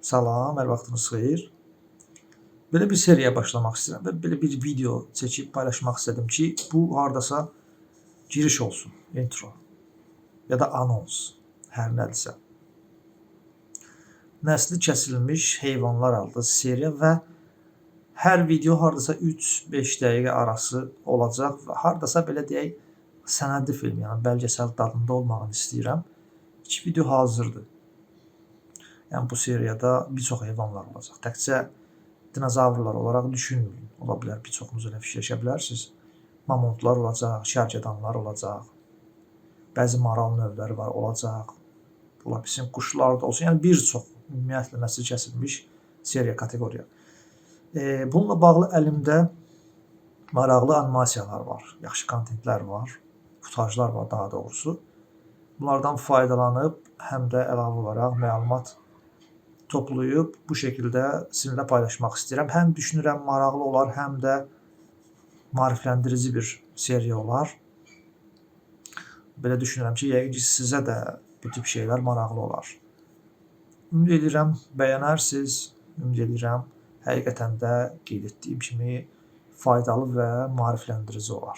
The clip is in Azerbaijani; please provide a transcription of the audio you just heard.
Salam, hər vaxtınız xeyir. Belə bir seriyaya başlamaq istəyirəm və belə bir video çəkib paylaşmaq istədim ki, bu hardasa giriş olsun, intro ya da anons, hər nədirsə. Nəsli kəsilmiş heyvanlar adlı seriya və hər video hardasa 3-5 dəqiqə arası olacaq və hardasa belə deyək, sənədli film, yəni bəlgesəl dadında olmağını istəyirəm. 2 video hazırdır. Yəni bu seriyada bir çox heyvanlar olacaq. Təkcə dinozavrlar olaraq düşünməyin. Ola bilər, bir çoxunuz elə fikirləşə bilərsiniz. Mamontlar olacaq, şərgədanlar olacaq. Bəzi maral növləri var, olacaq. Ola bilsin, quşlar da olsun. Yəni bir çox, ümumiyyətlə nəsli kəsilmiş seriya, kateqoriya. Bununla bağlı əlimdə maraqlı animasiyalar var, yaxşı kontentlər var, futajlar var daha doğrusu. Bunlardan faydalanıb, həm də əlavə olaraq məlumat toplayıb bu şəkildə sizinlə paylaşmaq istəyirəm. Həm düşünürəm maraqlı olar, həm də maarifləndirici bir seriya olar. Belə düşünürəm ki, yəqin ki, sizə də bu tip şeylər maraqlı olar. Ümid edirəm bəyənərsiniz, ümid edirəm həqiqətən də qeyd etdiyim kimi faydalı və maarifləndirici olar.